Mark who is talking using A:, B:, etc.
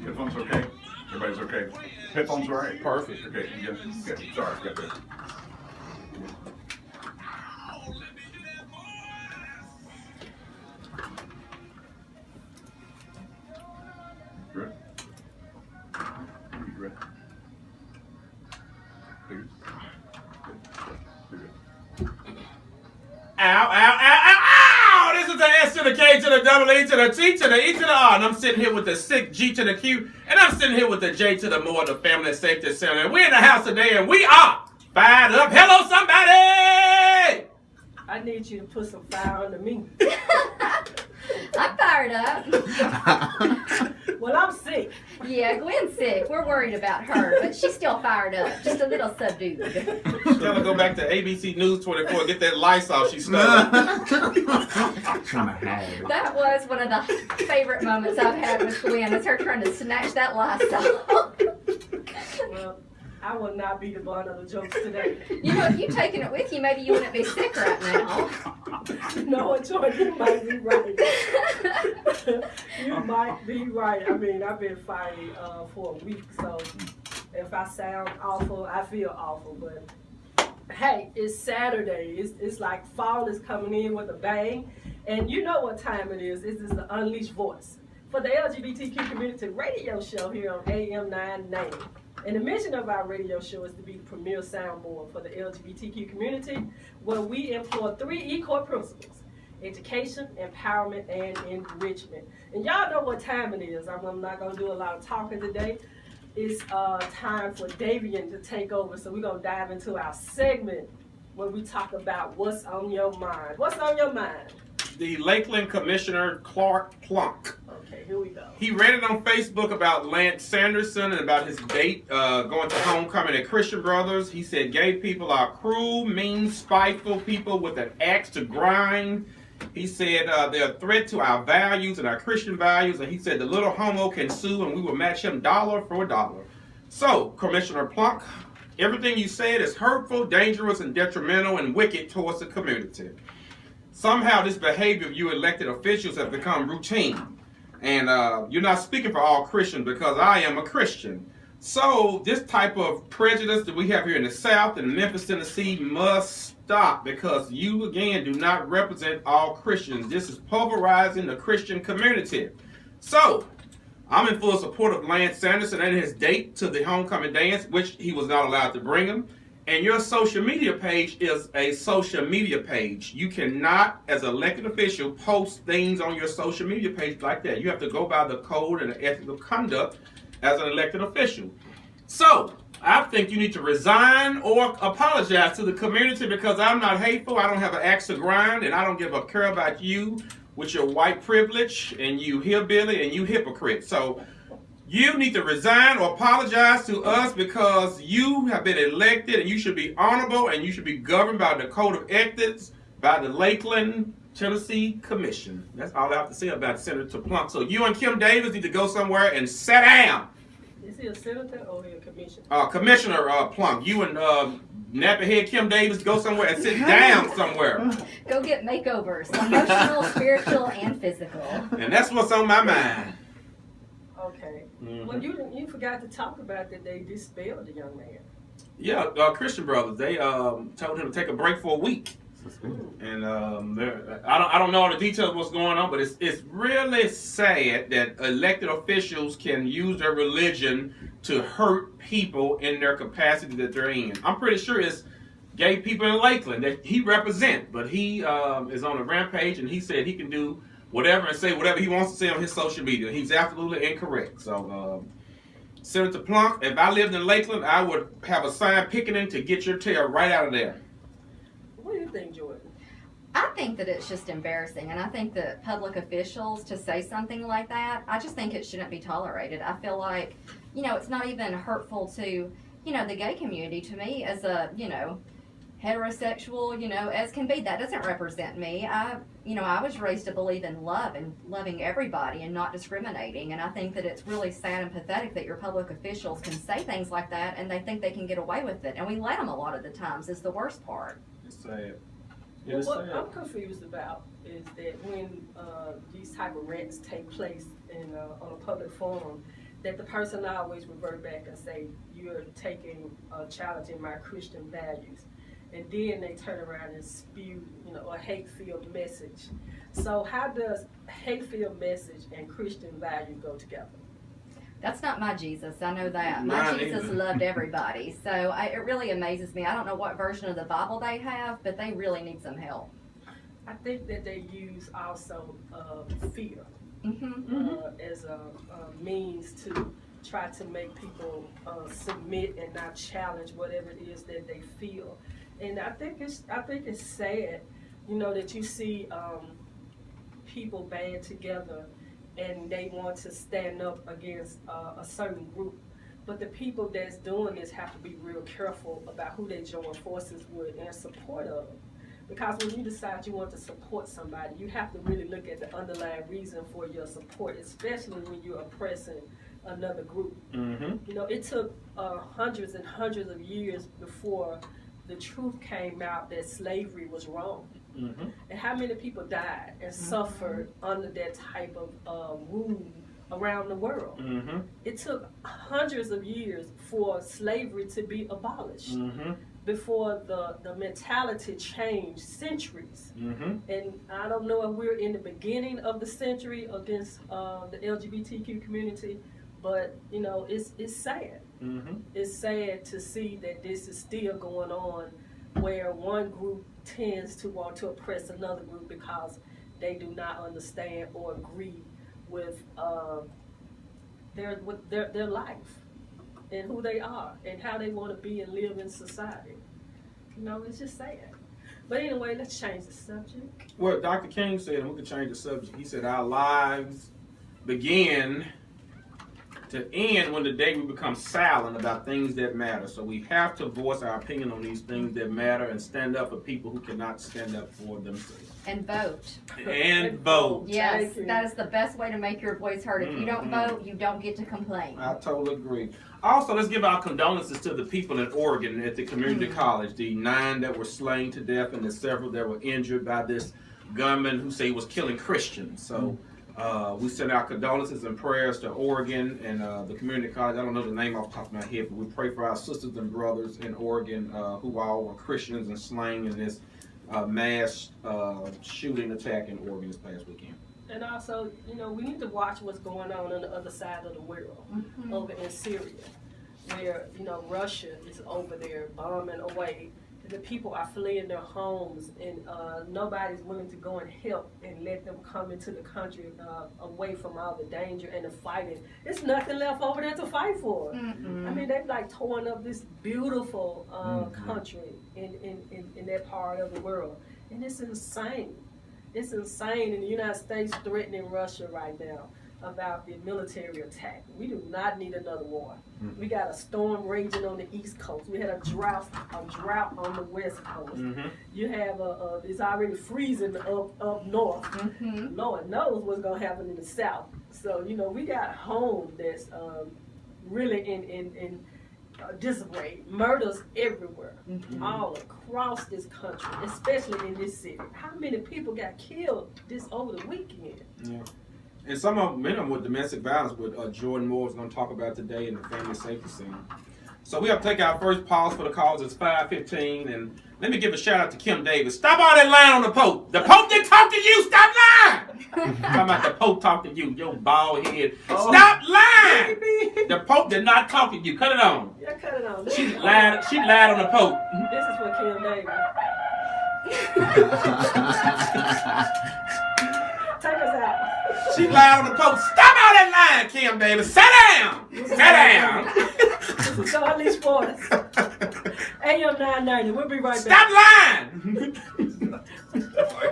A: Headphones okay? Everybody's okay? Headphones all right? Perfect. Okay, yeah. Sorry, got that. Good. Good. Good.
B: Ow, ow, ow, ow, ow! This is the S to the K to the double E to the T to the E to the R. And I'm sitting here with the sick G to the Q. And I'm sitting here with the J to the more, the family safety center. And we're in the house today and we are fired up. Hello, somebody!
C: I need you to put some fire under me.
D: I'm fired up.
C: Well, I'm sick.
D: Yeah, Gwen's sick. We're worried about her, but she's still fired up. Just a little subdued.
B: Tell her go back to ABC News 24 and get that Lysol she stole.
D: That was one of the favorite moments I've had with Gwen, is her trying to snatch that Lysol.
C: Well, I will not be the butt of the jokes today.
D: You know, if you'd taken it with you, maybe you wouldn't be sick right now.
C: No, Joy, you might be right. You might be right. I mean, I've been fighting for a week, so if I sound awful, I feel awful. But hey, it's Saturday. It's like fall is coming in with a bang. And you know what time it is. This is the Unleashed Voice for the LGBTQ Community radio show here on AM 990. And the mission of our radio show is to be the premier soundboard for the LGBTQ community, where we employ 3 E-Core principles: education, empowerment, and enrichment. And y'all know what time it is. I'm not going to do a lot of talking today. It's time for Davian to take over. So we're going to dive into our segment where we talk about what's on your mind. What's on your mind?
B: The Lakeland Commissioner Clark Plunk.
C: Okay, here we go.
B: He read it on Facebook about Lance Sanderson and about his date going to homecoming at Christian Brothers. He said gay people are cruel, mean, spiteful people with an axe to grind. He said they're a threat to our values and our Christian values. And he said the little homo can sue and we will match him dollar for dollar. So, Commissioner Plunk, everything you said is hurtful, dangerous, and detrimental and wicked towards the community. Somehow this behavior of you elected officials has become routine. And you're not speaking for all Christians because I am a Christian. So this type of prejudice that we have here in the South and Memphis, Tennessee must stop because you, again, do not represent all Christians. This is pulverizing the Christian community. So I'm in full support of Lance Sanderson and his date to the homecoming dance, which he was not allowed to bring him. And your social media page is a social media page. You cannot, as an elected official, post things on your social media page like that. You have to go by the code and the ethical conduct as an elected official. So, I think you need to resign or apologize to the community because I'm not hateful, I don't have an axe to grind, and I don't give a care about you with your white privilege and you hillbilly and you hypocrite. So, you need to resign or apologize to us because you have been elected and you should be honorable and you should be governed by the Code of Ethics by the Lakeland, Tennessee Commission. That's all I have to say about Senator Plunk. So you and Kim Davis need to go somewhere and sit down.
C: Is he a senator or a commissioner?
B: Commissioner Plunk, you and nappy-head Kim Davis go somewhere and sit down somewhere.
D: Go get makeovers, emotional, spiritual, and physical.
B: And that's what's on my mind.
C: Okay. Mm-hmm. Well, you forgot to talk about that they dispelled the young man.
B: Yeah, Christian Brothers, they told him to take a break for a week. And I don't know all the details of what's going on, but it's really sad that elected officials can use their religion to hurt people in their capacity that they're in. I'm pretty sure it's gay people in Lakeland that he represents, but he is on a rampage and he said he can do whatever and say whatever he wants to say on his social media. He's absolutely incorrect. So, Senator Plunk, if I lived in Lakeland, I would have a sign picketing to get your tail right out of there.
C: What do you think, Jordan?
D: I think that it's just embarrassing, and I think that public officials to say something like that, I just think it shouldn't be tolerated. I feel like, it's not even hurtful to, the gay community. To me, as a, heterosexual, as can be, that doesn't represent me. I was raised to believe in love and loving everybody and not discriminating, and I think that it's really sad and pathetic that your public officials can say things like that and they think they can get away with it, and we let them a lot of the times is the worst part.
B: It's sad.
C: Well, what I'm confused about is that when these type of rants take place on a public forum, that the person always revert back and say, you're challenging my Christian values. And then they turn around and spew, a hate-filled message. So how does hate-filled message and Christian value go together?
D: That's not my Jesus. I know that. My Jesus loved everybody. So it really amazes me. I don't know what version of the Bible they have, but they really need some help.
C: I think that they use also fear as a means to try to make people submit and not challenge whatever it is that they feel. And I think it's sad, that you see people band together and they want to stand up against a certain group. But the people that's doing this have to be real careful about who they join forces with and support of. Because when you decide you want to support somebody, you have to really look at the underlying reason for your support, especially when you're oppressing another group. It took hundreds and hundreds of years before the truth came out that slavery was wrong. And how many people died and suffered under that type of rule around the world. It took hundreds of years for slavery to be abolished before the mentality changed, centuries. And I don't know if we're in the beginning of the century against the LGBTQ community, but it's sad. It's sad to see that this is still going on, where one group tends to want to oppress another group because they do not understand or agree with their life and who they are and how they want to be and live in society. It's just sad. But anyway, let's change the subject.
B: Well, Dr. King said, and we can change the subject, he said our lives begin to end when the day we become silent about things that matter. So we have to voice our opinion on these things that matter and stand up for people who cannot stand up for themselves.
D: And vote.
B: And vote.
D: Yes, that is the best way to make your voice heard. If you don't vote, you don't get to complain.
B: I totally agree. Also, let's give our condolences to the people in Oregon at the community college, the 9 that were slain to death and the several that were injured by this gunman who said he was killing Christians. So we send our condolences and prayers to Oregon and the community college. I don't know the name off the top of my head, but we pray for our sisters and brothers in Oregon who all were Christians and slain in this mass shooting attack in Oregon this past weekend.
C: And also, we need to watch what's going on the other side of the world, over in Syria, where, Russia is over there bombing away. The people are fleeing their homes, and nobody's willing to go and help and let them come into the country away from all the danger and the fighting. There's nothing left over there to fight for. I mean, they've torn up this beautiful country in that part of the world, and it's insane. It's insane, and the United States threatening Russia right now about the military attack. We do not need another war. We got a storm raging on the East Coast. We had a drought on the West Coast. You have it's already freezing up north. Lord knows what's gonna happen in the South. So we got a home that's really in disarray. Murders everywhere, all across this country, especially in this city. How many people got killed over the weekend? Yeah.
B: And some of them with domestic violence, what Jordan Moore is going to talk about today in the Family Safety Center. So we have to take our first pause for the calls. It's 5:15, and let me give a shout out to Kim Davis. Stop all that lying on the Pope. The Pope didn't talk to you. Stop lying. Talking about the Pope talking to you, your bald head. Stop lying. The Pope did not talk to you. Cut it on.
C: Yeah, cut it on.
B: She lied on the Pope.
C: This is for Kim Davis. Take us out.
B: She lied on the Pope. Stop all that lying, Kim Davis. Sit down. Sit down.
C: This is Charlie Sports. AM 990. We'll be right back.
B: Stop lying.